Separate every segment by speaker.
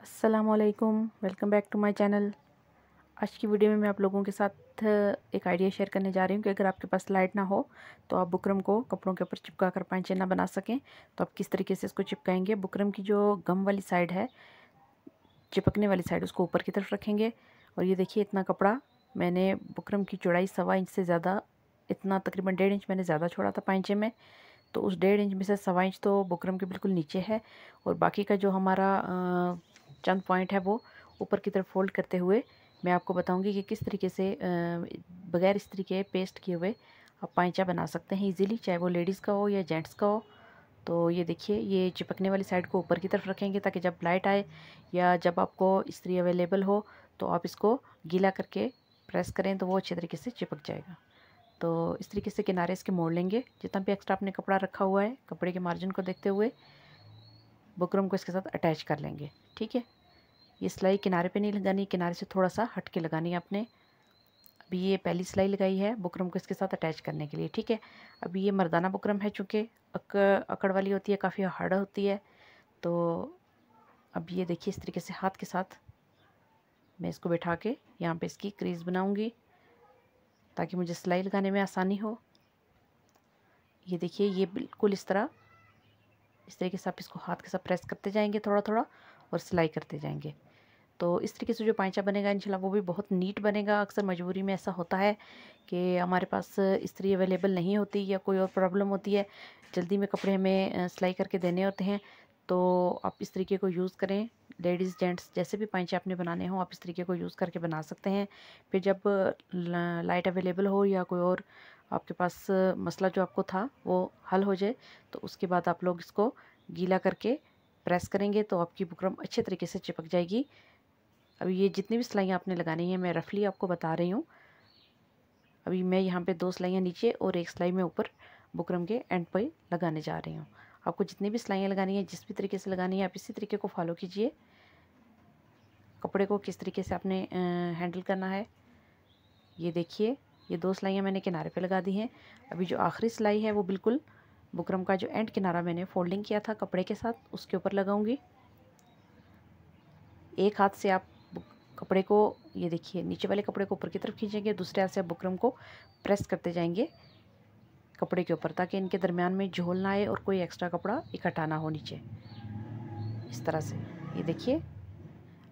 Speaker 1: अस्सलामुअलैकुम, welcome back to my channel. आज की वीडियो में मैं आप लोगों के साथ एक आइडिया शेयर करने जा रही हूँ कि अगर आपके पास लाइट ना हो तो आप बुकरम को कपड़ों के ऊपर चिपका कर पांचे ना बना सकें तो आप किस तरीके से इसको चिपकाएंगे। बुकरम की जो गम वाली साइड है, चिपकने वाली साइड, उसको ऊपर की तरफ रखेंगे। और ये देखिए, इतना कपड़ा मैंने, बुकरम की चौड़ाई 1.25 इंच से ज़्यादा, इतना तकरीबन 1.5 इंच मैंने ज़्यादा छोड़ा था पांचे में। तो उस 1.5 इंच में से 1.25 इंच तो बुकरम के बिल्कुल नीचे है और बाकी का जो हमारा चंद पॉइंट है वो ऊपर की तरफ फोल्ड करते हुए मैं आपको बताऊंगी कि किस तरीके से बगैर इस्त्री के पेस्ट किए हुए आप पांचा बना सकते हैं इजीली, चाहे वो लेडीज़ का हो या जेंट्स का हो। तो ये देखिए, ये चिपकने वाली साइड को ऊपर की तरफ रखेंगे ताकि जब लाइट आए या जब आपको इस्त्री अवेलेबल हो तो आप इसको गीला करके प्रेस करें तो वो अच्छे तरीके से चिपक जाएगा। तो इस तरीके से किनारे इसके मोड़ लेंगे। जितना भी एक्स्ट्रा आपने कपड़ा रखा हुआ है, कपड़े के मार्जिन को देखते हुए बुकरम को इसके साथ अटैच कर लेंगे। ठीक है, ये सिलाई किनारे पे नहीं लगानी, किनारे से थोड़ा सा हट के लगानी है आपने। अभी ये पहली सिलाई लगाई है बुकरम को इसके साथ अटैच करने के लिए। ठीक है, अभी ये मर्दाना बुकरम है, चूँकि अकड़ वाली होती है, काफ़ी हार्ड होती है। तो अब ये देखिए, इस तरीके से हाथ के साथ मैं इसको बैठा के यहाँ पे इसकी क्रीज बनाऊंगी ताकि मुझे सिलाई लगाने में आसानी हो। ये देखिए, ये बिल्कुल इस तरीके से आप इसको हाथ के साथ प्रेस करते जाएंगे थोड़ा थोड़ा और सिलाई करते जाएंगे। तो इस तरीके से जो पांचा बनेगा इंशाल्लाह वो भी बहुत नीट बनेगा। अक्सर मजबूरी में ऐसा होता है कि हमारे पास इस्त्री अवेलेबल नहीं होती या कोई और प्रॉब्लम होती है, जल्दी में कपड़े हमें सिलाई करके देने होते हैं। तो आप इस तरीके को यूज़ करें। लेडीज़ जेंट्स जैसे भी पांचे आपने बनाने हो, आप इस तरीके को यूज़ करके बना सकते हैं। फिर जब लाइट अवेलेबल हो या कोई और आपके पास मसला जो आपको था वो हल हो जाए तो उसके बाद आप लोग इसको गीला करके प्रेस करेंगे तो आपकी बुकरम अच्छे तरीके से चिपक जाएगी। अभी ये जितनी भी सिलाइयाँ आपने लगानी है मैं रफली आपको बता रही हूँ। अभी मैं यहाँ पे 2 सिलाइयाँ नीचे और 1 सिलाई में ऊपर बुकरम के एंड पे लगाने जा रही हूँ। आपको जितनी भी सिलाइयाँ लगानी है, जिस भी तरीके से लगानी है, आप इसी तरीके को फॉलो कीजिए। कपड़े को किस तरीके से आपने हैंडल करना है। ये देखिए, ये 2 सिलाइयाँ मैंने किनारे पे लगा दी हैं। अभी जो आखिरी सिलाई है वो बिल्कुल बुकरम का जो एंड किनारा मैंने फोल्डिंग किया था कपड़े के साथ, उसके ऊपर लगाऊंगी। एक हाथ से आप कपड़े को, ये देखिए, नीचे वाले कपड़े को ऊपर की तरफ खींचेंगे, दूसरे हाथ से आप बुकरम को प्रेस करते जाएंगे कपड़े के ऊपर ताकि इनके दरमियान में झोल ना आए और कोई एक्स्ट्रा कपड़ा इकट्ठा ना हो नीचे, इस तरह से। ये देखिए,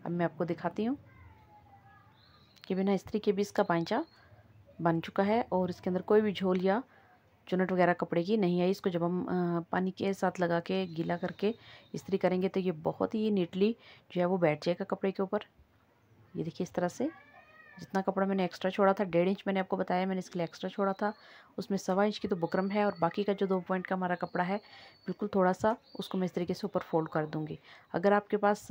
Speaker 1: अब मैं आपको दिखाती हूँ कि बिना इस्त्री के भी इसका पांचा बन चुका है और इसके अंदर कोई भी झोल या चुनट वगैरह कपड़े की नहीं आई। इसको जब हम पानी के साथ लगा के गीला करके इस्त्री करेंगे तो ये बहुत ही नीटली जो है वो बैठ जाएगा कपड़े के ऊपर। ये देखिए, इस तरह से जितना कपड़ा मैंने एक्स्ट्रा छोड़ा था, 1.5 इंच मैंने आपको बताया मैंने इसके लिए एक्स्ट्रा छोड़ा था, उसमें 1.25 इंच की तो बुकरम है और बाकी का जो 2 पॉइंट का हमारा कपड़ा है बिल्कुल थोड़ा सा, उसको मैं इस तरीके से ऊपर फोल्ड कर दूंगी। अगर आपके पास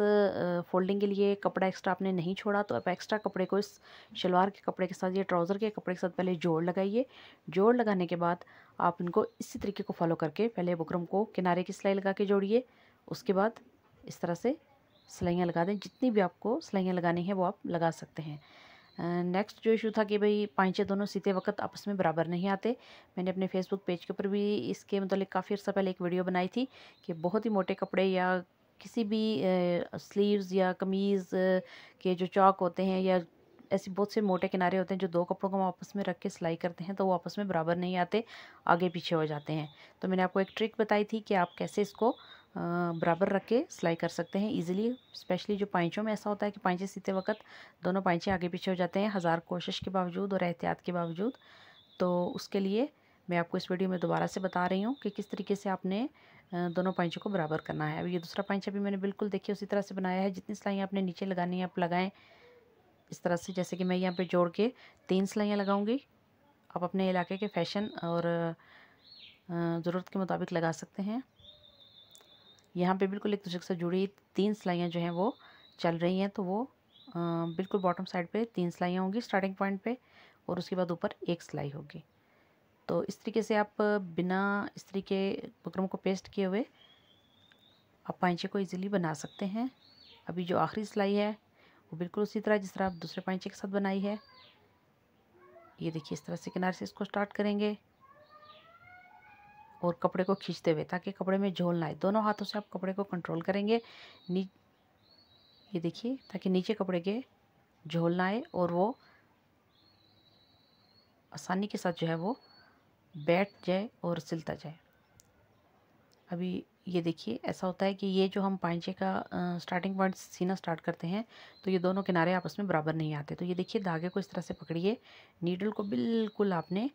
Speaker 1: फोल्डिंग के लिए कपड़ा एक्स्ट्रा आपने नहीं छोड़ा तो आप एक्स्ट्रा कपड़े को इस शलवार के कपड़े के साथ या ट्राउज़र के कपड़े के साथ पहले जोड़ लगाइए। जोड़ लगाने के बाद आप इनको इसी तरीके को फॉलो करके पहले बुकरम को किनारे की सिलाई लगा के जोड़िए, उसके बाद इस तरह से सिलाइयाँ लगा दें। जितनी भी आपको सिलाइयाँ लगानी है वो आप लगा सकते हैं। नेक्स्ट जो इशू था कि भाई पांचे दोनों सीते वक्त आपस में बराबर नहीं आते। मैंने अपने फेसबुक पेज के ऊपर भी इसके मतलब काफ़ी अर्सा पहले एक वीडियो बनाई थी कि बहुत ही मोटे कपड़े या किसी भी स्लीव्स या कमीज़ के जो चौक होते हैं या ऐसे बहुत से मोटे किनारे होते हैं जो 2 कपड़ों को हम आपस में रख के सिलाई करते हैं तो वो आपस में बराबर नहीं आते, आगे पीछे हो जाते हैं। तो मैंने आपको एक ट्रिक बताई थी कि आप कैसे इसको बराबर रख के सिलाई कर सकते हैं ईज़िली। स्पेशली जो पाइंचों में ऐसा होता है कि पाइंचे सीते वक्त दोनों पाइंचे आगे पीछे हो जाते हैं हज़ार कोशिश के बावजूद और एहतियात के बावजूद। तो उसके लिए मैं आपको इस वीडियो में दोबारा से बता रही हूँ कि किस तरीके से आपने दोनों पाइंचों को बराबर करना है। अब ये दूसरा पाइंचा भी मैंने बिल्कुल देखिए उसी तरह से बनाया है। जितनी सिलाइयाँ आपने नीचे लगानी है आप लगाएं इस तरह से, जैसे कि मैं यहाँ पे जोड़ के 3 सिलाइयाँ लगाऊंगी। आप अपने इलाके के फैशन और ज़रूरत के मुताबिक लगा सकते हैं। यहाँ पे बिल्कुल एक दूसरे से जुड़ी 3 सिलाइयाँ जो हैं वो चल रही हैं, तो वो बिल्कुल बॉटम साइड पे 3 सिलाइयाँ होंगी स्टार्टिंग पॉइंट पे और उसके बाद ऊपर 1 सिलाई होगी। तो इस तरीके से आप बिना इस्त्री के बुकरम को पेस्ट किए हुए आप पाइंचे को इजीली बना सकते हैं। अभी जो आखिरी सिलाई है वो बिल्कुल उसी तरह जिस तरह आप दूसरे पाइंचे के साथ बनाई है। ये देखिए, इस तरह से किनारे से इसको स्टार्ट करेंगे और कपड़े को खींचते हुए ताकि कपड़े में झोल ना आए। दोनों हाथों से आप कपड़े को कंट्रोल करेंगे। ये ये देखिए, ताकि नीचे कपड़े के झोल ना आए और वो आसानी के साथ जो है वो बैठ जाए और सिलता जाए। अभी ये देखिए, ऐसा होता है कि ये जो हम पांचे का स्टार्टिंग पॉइंट सीना स्टार्ट करते हैं तो ये दोनों किनारे आपस में बराबर नहीं आते। तो ये देखिए, धागे को इस तरह से पकड़िए, नीडल को बिल्कुल आपने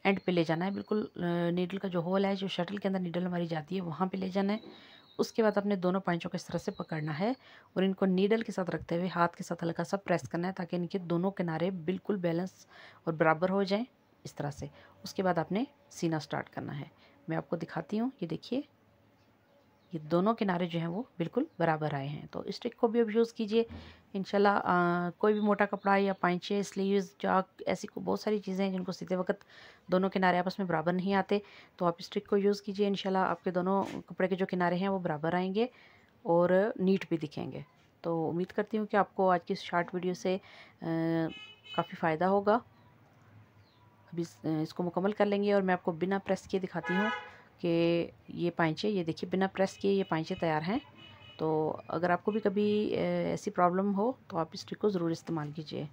Speaker 1: एंड पे ले जाना है, बिल्कुल नीडल का जो होल है, जो शटल के अंदर नीडल हमारी जाती है, वहाँ पे ले जाना है। उसके बाद अपने दोनों पांचों को इस तरह से पकड़ना है और इनको नीडल के साथ रखते हुए हाथ के साथ हल्का सा प्रेस करना है, ताकि इनके दोनों किनारे बिल्कुल बैलेंस और बराबर हो जाएं इस तरह से। उसके बाद आपने सीना स्टार्ट करना है। मैं आपको दिखाती हूँ, ये देखिए, ये दोनों किनारे जो हैं वो बिल्कुल बराबर आए हैं। तो इस ट्रिक को भी अब यूज़ कीजिए इंशाल्लाह। कोई भी मोटा कपड़ा या पाइंचे, स्लीव्स, जाक, ऐसी बहुत सारी चीज़ें हैं जिनको सीते वक्त दोनों किनारे आपस में बराबर नहीं आते, तो आप इस ट्रिक को यूज़ कीजिए। इंशाल्लाह आपके दोनों कपड़े के जो किनारे हैं वो बराबर आएंगे और नीट भी दिखेंगे। तो उम्मीद करती हूँ कि आपको आज की इस शॉर्ट वीडियो से काफ़ी फ़ायदा होगा। अभी इसको मुकम्मल कर लेंगे और मैं आपको बिना प्रेस किए दिखाती हूँ कि ये पाइंचे, ये देखिए, बिना प्रेस किए ये पाइंचे तैयार हैं। तो अगर आपको भी कभी ऐसी प्रॉब्लम हो तो आप इस ट्रिक को ज़रूर इस्तेमाल कीजिए।